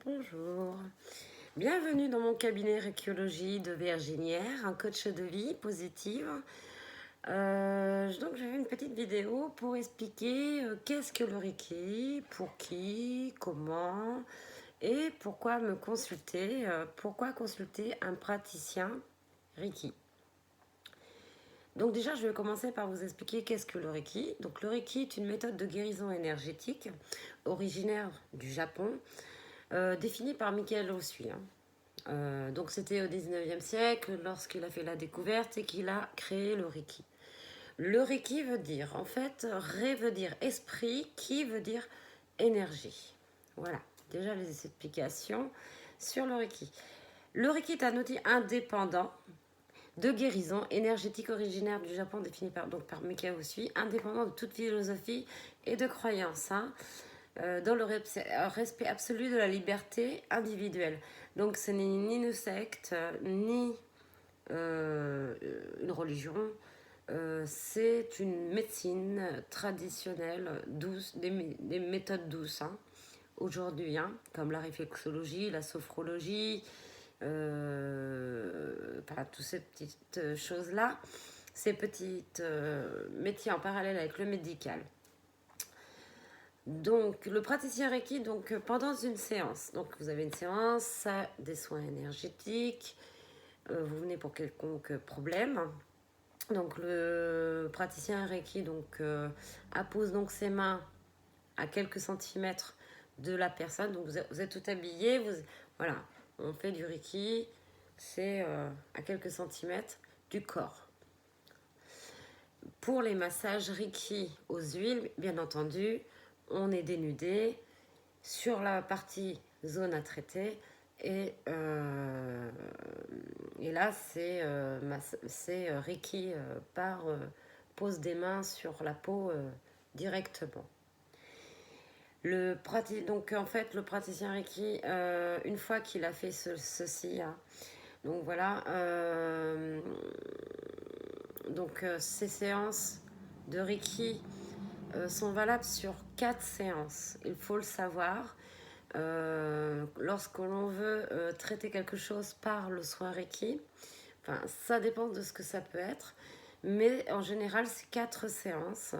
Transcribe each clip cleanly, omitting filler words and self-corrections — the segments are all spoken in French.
Bonjour, bienvenue dans mon cabinet Reikiologie de Virginière, un coach de vie positive. Donc j'ai fait une petite vidéo pour expliquer qu'est-ce que le Reiki, pour qui, comment et pourquoi me consulter, pourquoi consulter un praticien Reiki. Donc déjà, je vais commencer par vous expliquer qu'est-ce que le Reiki. Donc le Reiki est une méthode de guérison énergétique originaire du Japon, définie par Michael Osui. Donc c'était au 19e siècle lorsqu'il a fait la découverte et qu'il a créé le Reiki. Le Reiki veut dire, en fait, Ré veut dire esprit, Ki veut dire énergie. Voilà, déjà les explications sur le Reiki. Le Reiki est un outil indépendant de guérison énergétique originaire du Japon, défini par Mikao Usui, indépendant de toute philosophie et de croyance, dans le respect absolu de la liberté individuelle. Donc ce n'est ni une secte, ni une religion, c'est une médecine traditionnelle, douce, des méthodes douces, aujourd'hui, comme la réflexologie, la sophrologie, toutes ces petites choses-là, ces petits métiers en parallèle avec le médical. Donc, le praticien Reiki, donc, pendant une séance, donc vous avez une séance, ça, des soins énergétiques, vous venez pour quelconque problème. Donc, le praticien Reiki donc, appose donc ses mains à quelques centimètres de la personne. Donc, vous êtes tout habillé, voilà, on fait du Reiki, c'est à quelques centimètres du corps. Pour les massages Reiki aux huiles, bien entendu, on est dénudé sur la partie zone à traiter et là c'est Reiki par pose des mains sur la peau directement. Donc en fait le praticien Reiki, une fois qu'il a fait ceci, donc voilà, ces séances de Reiki sont valables sur 4 séances. Il faut le savoir. Lorsque l'on veut traiter quelque chose par le soin Reiki, enfin, ça dépend de ce que ça peut être, mais en général, c'est 4 séances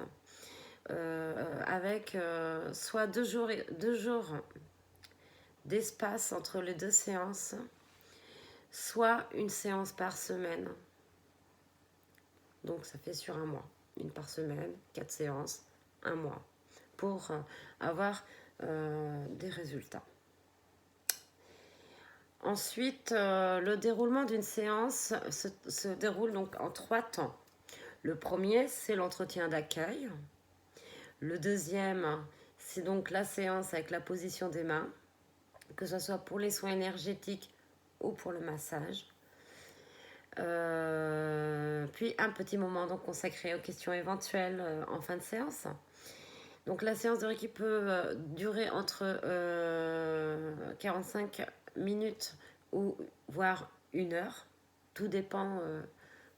avec soit 2 jours d'espace entre les 2 séances, soit une séance par semaine. Donc ça fait sur un mois, une par semaine, 4 séances, un mois, pour avoir des résultats. Ensuite, le déroulement d'une séance se déroule donc en 3 temps. Le premier, c'est l'entretien d'accueil. Le deuxième, c'est donc la séance avec la position des mains, que ce soit pour les soins énergétiques ou pour le massage. Puis un petit moment donc consacré aux questions éventuelles en fin de séance. Donc la séance de Reiki peut durer entre 45 minutes ou voire 1 heure. Tout dépend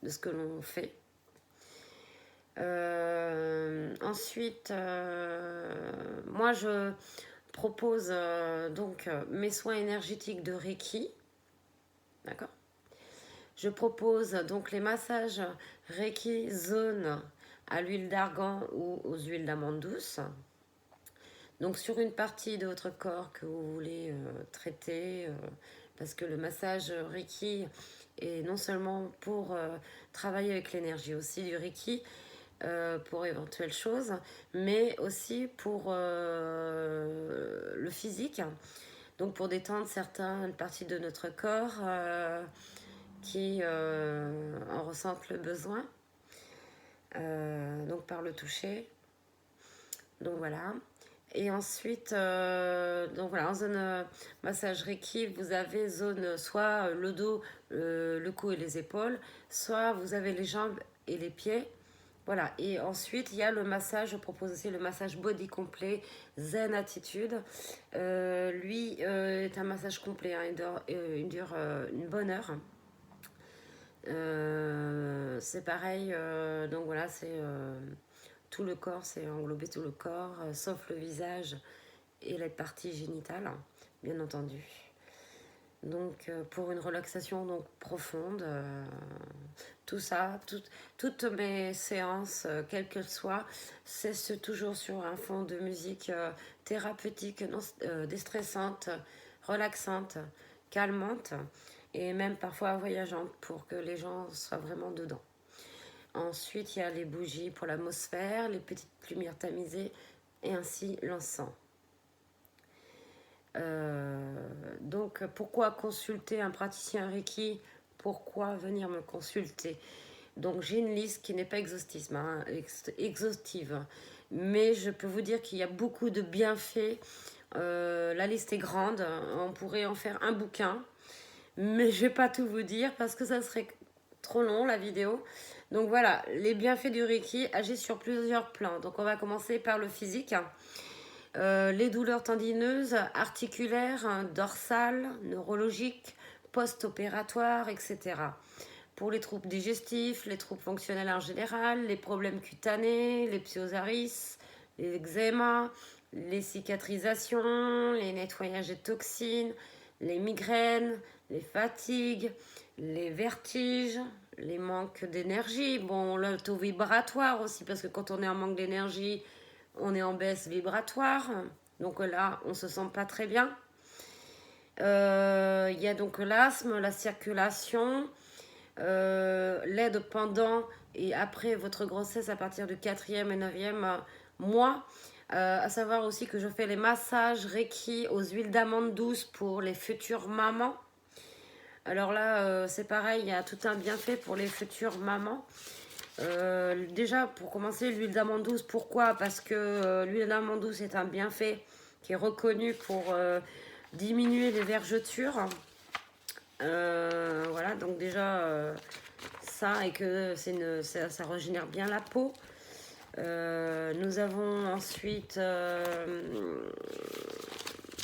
de ce que l'on fait. Ensuite, moi je propose donc mes soins énergétiques de Reiki. D'accord. Je propose donc les massages Reiki zone à l'huile d'argan ou aux huiles d'amande douce. Donc sur une partie de votre corps que vous voulez traiter, parce que le massage Reiki est non seulement pour travailler avec l'énergie aussi du Reiki, pour éventuelles choses, mais aussi pour le physique, donc pour détendre certaines parties de notre corps qui en ressentent le besoin, donc par le toucher. Donc voilà. Et ensuite, donc voilà, en zone massage Reiki, vous avez zone soit le dos, le cou et les épaules, soit vous avez les jambes et les pieds. Voilà, et ensuite il y a le massage, je propose aussi le massage body complet, Zen Attitude. Lui est un massage complet, il dure une bonne heure. C'est pareil, donc voilà, c'est tout le corps, c'est englobé tout le corps, sauf le visage et les parties génitales. bien entendu. Donc pour une relaxation donc profonde, tout ça, toutes mes séances, quelles qu'elles soient, c'est toujours sur un fond de musique thérapeutique, non, déstressante, relaxante, calmante et même parfois voyageante pour que les gens soient vraiment dedans. Ensuite, il y a les bougies pour l'atmosphère, les petites lumières tamisées et ainsi l'encens. Donc, pourquoi consulter un praticien Reiki? Pourquoi venir me consulter? Donc, j'ai une liste qui n'est pas exhaustive, mais je peux vous dire qu'il y a beaucoup de bienfaits. La liste est grande, on pourrait en faire un bouquin, mais je vais pas tout vous dire parce que ça serait trop long la vidéo. Donc voilà, les bienfaits du Reiki agissent sur plusieurs plans. Donc on va commencer par le physique. Les douleurs tendineuses, articulaires, dorsales, neurologiques, post-opératoires, etc. Pour les troubles digestifs, les troubles fonctionnels en général, les problèmes cutanés, les psoriasis, les eczémas, les cicatrisations, les nettoyages de toxines, les migraines, les fatigues, les vertiges, les manques d'énergie. Bon, le taux vibratoire aussi, parce que quand on est en manque d'énergie, on est en baisse vibratoire. Donc là, on ne se sent pas très bien. Il y a donc l'asthme, la circulation, l'aide pendant et après votre grossesse à partir du 4e et 9e mois. À savoir aussi que je fais les massages Reiki aux huiles d'amande douce pour les futures mamans. Alors là, c'est pareil, il y a tout un bienfait pour les futures mamans. Déjà, pour commencer, l'huile d'amande douce, pourquoi? Parce que l'huile d'amande douce est un bienfait qui est reconnu pour diminuer les vergetures. Voilà, donc déjà, ça, et que ça régénère bien la peau. Nous avons ensuite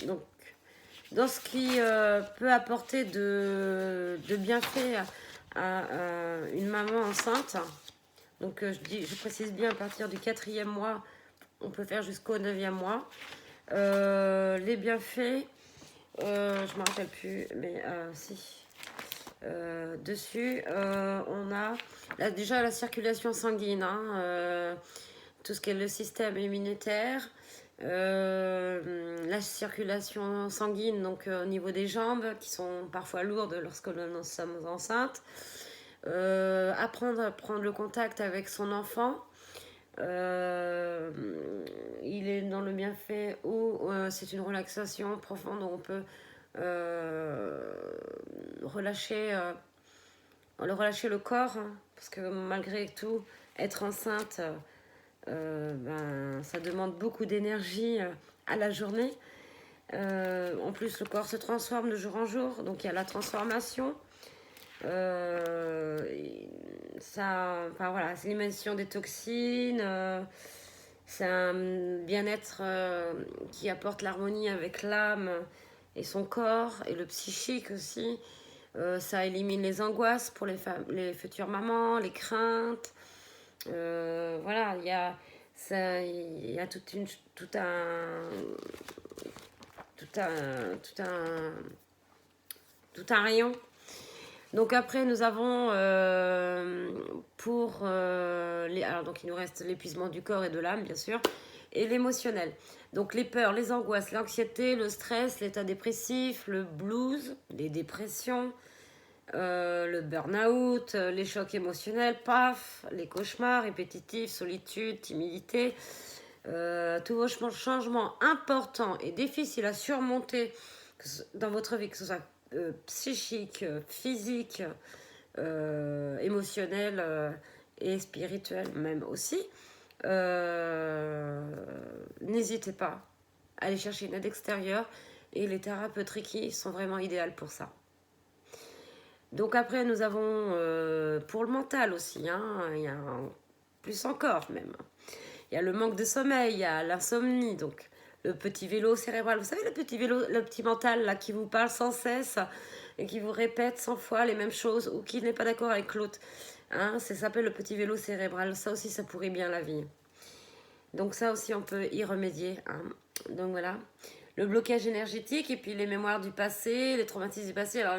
donc dans ce qui peut apporter de bienfaits à une maman enceinte. Donc je précise bien, à partir du 4e mois, on peut faire jusqu'au 9e mois. Les bienfaits, je ne me rappelle plus, mais si. Dessus, on a déjà la circulation sanguine, hein, tout ce qui est le système immunitaire, la circulation sanguine donc au niveau des jambes qui sont parfois lourdes lorsque nous sommes enceintes, apprendre à prendre le contact avec son enfant. Il est dans le bienfait où c'est une relaxation profonde où on peut relâcher le corps, hein, parce que malgré tout, être enceinte, ça demande beaucoup d'énergie à la journée. En plus, le corps se transforme de jour en jour, donc il y a la transformation. Voilà, c'est l'élimination des toxines. C'est un bien-être qui apporte l'harmonie avec l'âme et son corps et le psychique aussi. Ça élimine les angoisses pour les futures mamans, les craintes. Voilà, il y a tout un rayon. Donc après nous avons alors donc il nous reste l'épuisement du corps et de l'âme bien sûr, et l'émotionnel. Donc les peurs, les angoisses, l'anxiété, le stress, l'état dépressif, le blues, les dépressions, le burn-out, les chocs émotionnels, les cauchemars répétitifs, solitude, timidité, tous vos changements importants et difficiles à surmonter dans votre vie, que ce soit psychique, physique, émotionnel et spirituel même aussi. N'hésitez pas à aller chercher une aide extérieure et les thérapeutes Reiki sont vraiment idéales pour ça. Donc après nous avons pour le mental aussi, hein, il y a plus encore même. Il y a le manque de sommeil, il y a l'insomnie, donc le petit vélo cérébral. Vous savez, le petit vélo, le petit mental là qui vous parle sans cesse et qui vous répète 100 fois les mêmes choses ou qui n'est pas d'accord avec l'autre. Hein, ça s'appelle le petit vélo cérébral. Ça aussi, ça pourrit bien la vie. Donc ça aussi, on peut y remédier. Hein. Donc voilà. le blocage énergétique et puis les mémoires du passé, les traumatismes du passé. Alors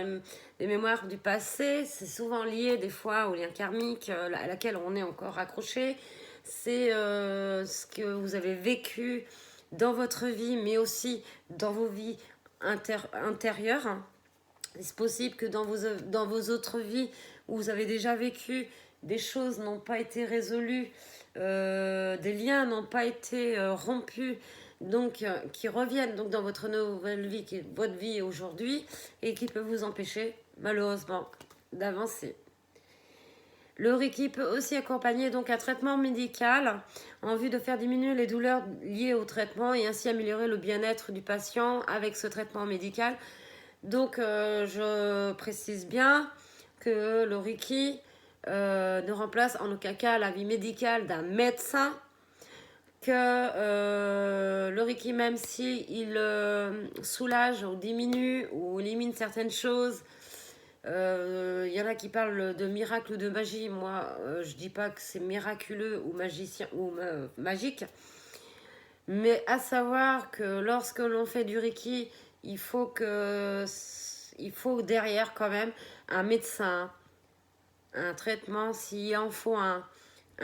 les mémoires du passé, c'est souvent lié des fois au lien karmique à laquelle on est encore accroché. C'est ce que vous avez vécu dans votre vie, mais aussi dans vos vies intérieures. C'est possible que dans vos autres vies où vous avez déjà vécu, des choses n'ont pas été résolues, des liens n'ont pas été rompus, donc qui reviennent donc dans votre nouvelle vie, qui est votre vie aujourd'hui, et qui peuvent vous empêcher, malheureusement, d'avancer. Le Reiki peut aussi accompagner donc un traitement médical en vue de faire diminuer les douleurs liées au traitement et ainsi améliorer le bien-être du patient avec ce traitement médical. Donc je précise bien que le Reiki ne remplace en aucun cas l'avis médical d'un médecin, que le Reiki, même si il soulage ou diminue ou élimine certaines choses, y en a qui parlent de miracle ou de magie. Moi, je dis pas que c'est miraculeux ou magicien ou magique, mais à savoir que lorsque l'on fait du Reiki, il faut derrière quand même un médecin, un traitement, s'il en faut un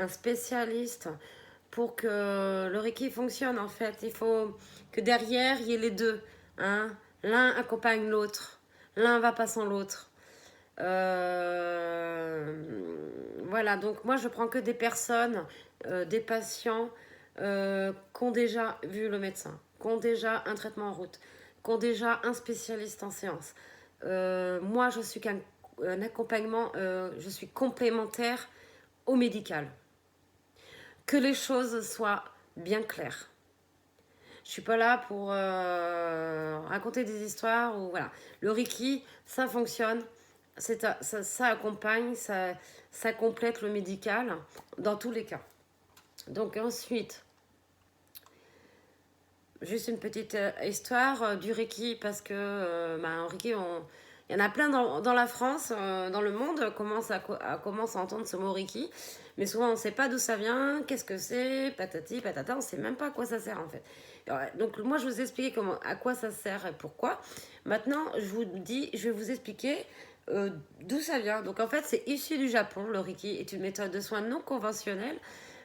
spécialiste pour que le Reiki fonctionne en fait. Il faut que derrière il y ait les deux. Hein. L'un accompagne l'autre. L'un va pas sans l'autre. Voilà, donc moi je prends que des personnes, des patients qui ont déjà vu le médecin, qui ont déjà un traitement en route, qui ont déjà un spécialiste en séance. Moi je suis qu'un accompagnement, je suis complémentaire au médical. Que les choses soient bien claires. Je suis pas là pour raconter des histoires ou voilà. Le Reiki, ça fonctionne, ça accompagne, ça complète le médical dans tous les cas. Donc ensuite, juste une petite histoire du Reiki parce que en Reiki, il y en a plein dans la France, dans le monde, commence à entendre ce mot Reiki. Mais souvent, on ne sait pas d'où ça vient, qu'est-ce que c'est, patati, patata, on ne sait même pas à quoi ça sert en fait. Donc moi, je vous ai expliqué à quoi ça sert et pourquoi. Maintenant, je vais vous expliquer d'où ça vient. Donc en fait, c'est issu du Japon. Le Reiki est une méthode de soins non conventionnelle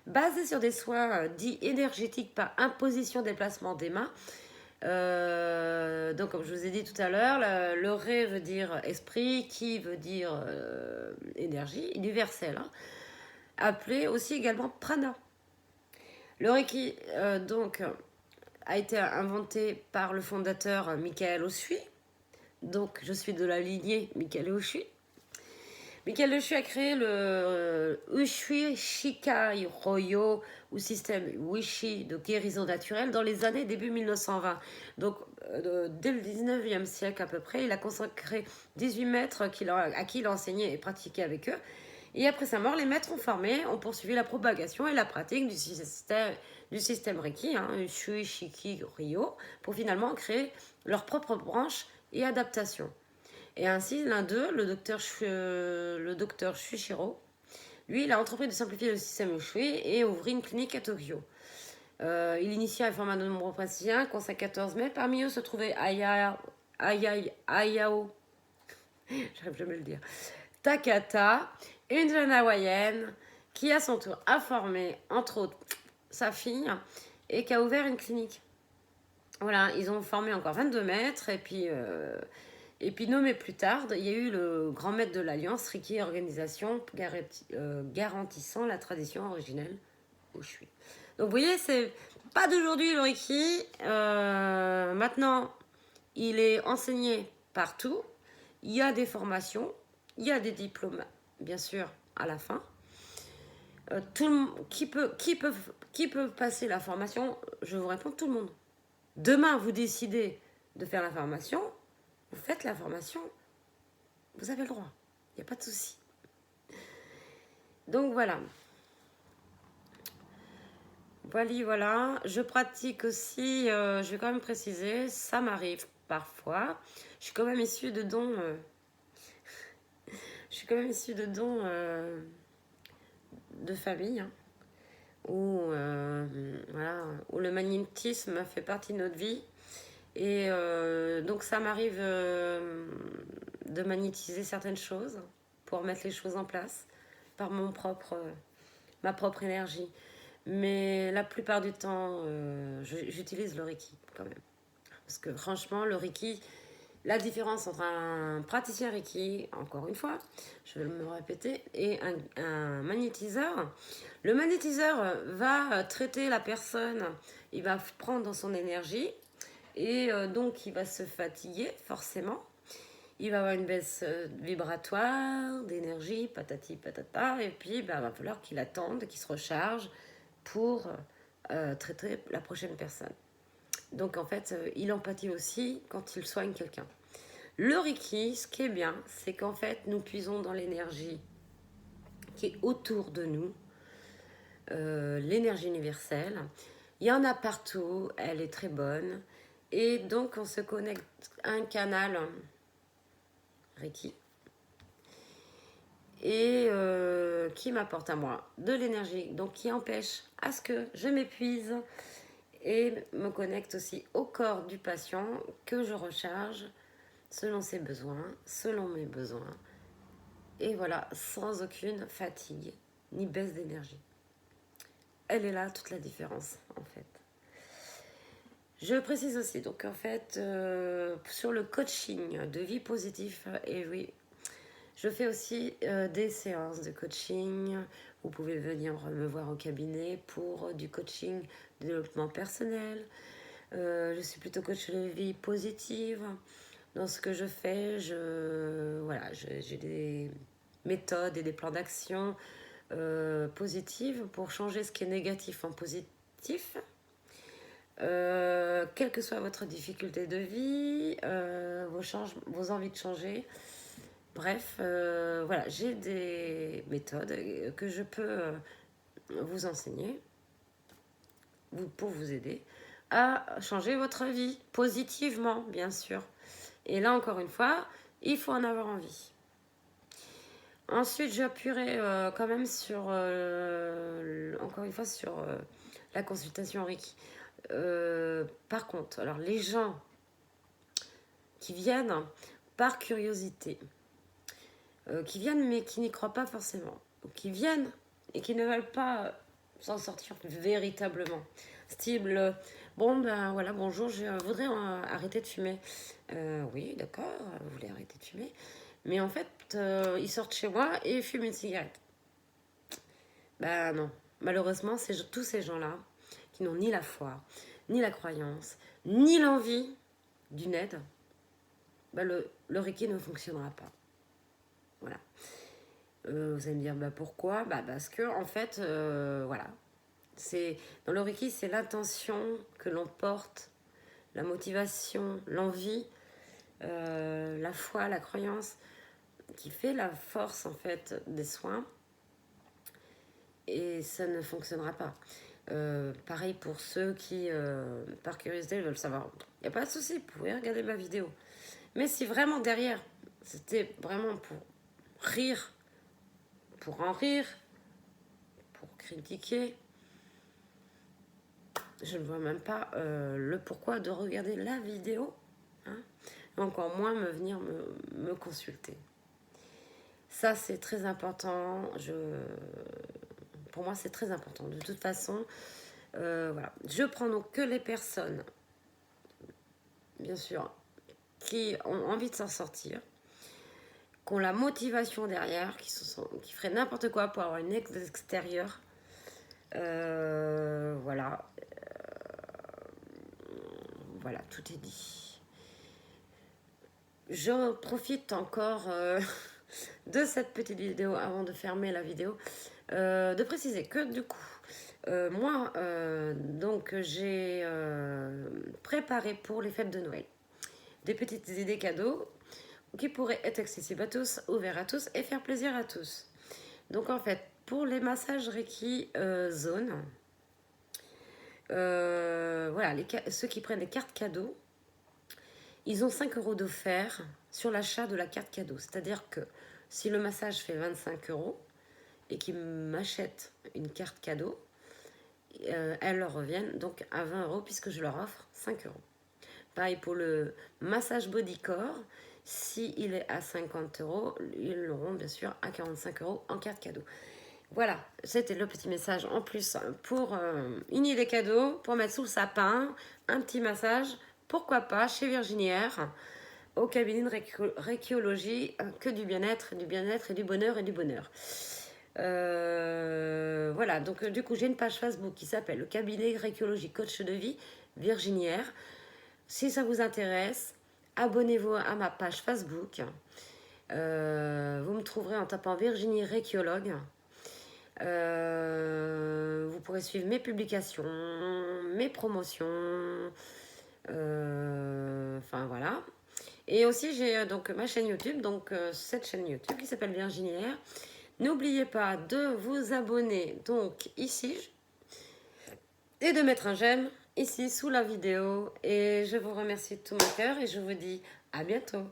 basée sur des soins dits énergétiques par imposition déplacement des mains. Donc comme je vous ai dit tout à l'heure, le Ré veut dire esprit, Ki veut dire énergie universelle, hein, appelé aussi également prana. Le Reiki donc a été inventé par le fondateur Michael Usui. Donc je suis de la lignée Michael Usui. Michael Usui a créé le Usui Shikai Ryo ou système Wishi de guérison naturelle dans les années début 1920. Donc dès le 19e siècle à peu près, il a consacré 18 maîtres à qui il a enseigné et pratiqué avec eux. Et après sa mort, les maîtres ont poursuivi la propagation et la pratique du système Reiki, hein, Usui Shiki Ryo, pour finalement créer leur propre branche et adaptation. Et ainsi, l'un d'eux, le docteur Shushiro, lui, il a entrepris de simplifier le système Usui et ouvrit une clinique à Tokyo. Il initia et forma de nombreux praticiens, consacre 14 mai. Parmi eux se trouvait Ayao, j'arrive jamais à le dire, Takata, une jeune hawaïenne qui à son tour a formé, entre autres, sa fille et qui a ouvert une clinique. Voilà, ils ont formé encore 22 maîtres et puis nommé plus tard, il y a eu le grand maître de l'Alliance, Reiki Organisation, garantissant la tradition originelle Usui. Donc vous voyez, c'est pas d'aujourd'hui le Reiki. Maintenant, il est enseigné partout. Il y a des formations, il y a des diplômes, bien sûr, à la fin. Qui peut passer la formation? Je vous réponds, tout le monde. Demain, vous décidez de faire la formation, vous faites la formation, vous avez le droit, il n'y a pas de souci. Donc voilà. Voilà. Je pratique aussi, je vais quand même préciser, ça m'arrive parfois. Je suis quand même issue de dons. De famille, hein, où le magnétisme fait partie de notre vie Et donc ça m'arrive de magnétiser certaines choses pour mettre les choses en place par ma propre énergie. Mais la plupart du temps, j'utilise le Reiki quand même. Parce que franchement, le Reiki, la différence entre un praticien Reiki, encore une fois, je vais me répéter, et un magnétiseur. Le magnétiseur va traiter la personne, il va prendre dans son énergie, et donc il va se fatiguer forcément. Il va avoir une baisse vibratoire, d'énergie, patati patata, et puis il va falloir qu'il attende, qu'il se recharge pour traiter la prochaine personne. Donc en fait, il empathie aussi quand il soigne quelqu'un. Le Reiki, ce qui est bien, c'est qu'en fait, nous puisons dans l'énergie qui est autour de nous, l'énergie universelle. Il y en a partout, elle est très bonne. Et donc, on se connecte à un canal Reiki et qui m'apporte à moi de l'énergie, donc qui empêche à ce que je m'épuise et me connecte aussi au corps du patient que je recharge selon ses besoins, selon mes besoins. Et voilà, sans aucune fatigue ni baisse d'énergie. Elle est là toute la différence en fait. Je précise aussi, donc en fait, sur le coaching de vie positive, et oui, je fais aussi des séances de coaching. Vous pouvez venir me voir au cabinet pour du coaching de développement personnel. Je suis plutôt coach de vie positive. Dans ce que je fais, j'ai des méthodes et des plans d'action positives pour changer ce qui est négatif en positif. Quelle que soit votre difficulté de vie, vos envies de changer. Bref, voilà, j'ai des méthodes que je peux vous enseigner pour vous aider à changer votre vie positivement, bien sûr. Et là, encore une fois, il faut en avoir envie. Ensuite, j'appuierai quand même sur, encore une fois, sur la consultation Reiki. Par contre, alors les gens qui viennent par curiosité, qui viennent mais qui n'y croient pas forcément, qui viennent et qui ne veulent pas s'en sortir véritablement. Style, bon ben voilà, bonjour, je voudrais arrêter de fumer. Oui, d'accord, vous voulez arrêter de fumer. Mais en fait, ils sortent chez moi et fument une cigarette. Ben non, malheureusement, c'est tous ces gens-là qui n'ont ni la foi, ni la croyance, ni l'envie d'une aide, ben le Reiki ne fonctionnera pas. Voilà. Vous allez me dire, bah pourquoi? Bah parce que, en fait, voilà. Dans le Reiki, c'est l'intention que l'on porte, la motivation, l'envie, la foi, la croyance, qui fait la force, en fait, des soins. Et ça ne fonctionnera pas. Pareil pour ceux qui, par curiosité, veulent savoir. Il n'y a pas de souci, vous pouvez regarder ma vidéo. Mais si vraiment derrière, c'était vraiment pour rire, pour en rire, pour critiquer, je ne vois même pas le pourquoi de regarder la vidéo, hein, encore moins venir me consulter. Ça, c'est très important. Pour moi, c'est très important. De toute façon, voilà. Je prends donc que les personnes, bien sûr, qui ont envie de s'en sortir, qui ont la motivation derrière, qui feraient n'importe quoi pour avoir une aide extérieure. Voilà. Voilà, tout est dit. Je profite encore de cette petite vidéo avant de fermer la vidéo, de préciser que du coup, moi, donc j'ai préparé pour les fêtes de Noël des petites idées cadeaux qui pourraient être accessibles à tous, ouverts à tous et faire plaisir à tous. Donc en fait, pour les massages Reiki zone, voilà, ceux qui prennent les cartes cadeaux, ils ont 5 euros d'offert sur l'achat de la carte cadeau. C'est-à-dire que si le massage fait 25 euros et qu'ils m'achètent une carte cadeau, elles leur reviennent donc à 20 euros puisque je leur offre 5 euros. Pareil pour le massage body corps. Si il est à 50 €, ils l'auront bien sûr à 45 € en carte cadeau. Voilà, c'était le petit message en plus pour une idée cadeau, pour mettre sous le sapin, un petit massage, pourquoi pas, chez Virginière, au cabinet de réquiologie, que du bien-être et du bonheur et du bonheur. Voilà, donc du coup j'ai une page Facebook qui s'appelle le cabinet réquiologie coach de vie Virginière. Si ça vous intéresse, abonnez-vous à ma page Facebook. Vous me trouverez en tapant Virginie Réquiologue. Vous pourrez suivre mes publications, mes promotions. Enfin voilà. Et aussi j'ai donc ma chaîne YouTube, donc cette chaîne YouTube qui s'appelle Virginière. N'oubliez pas de vous abonner donc ici et de mettre un j'aime ici sous la vidéo. Et je vous remercie de tout mon cœur et je vous dis à bientôt.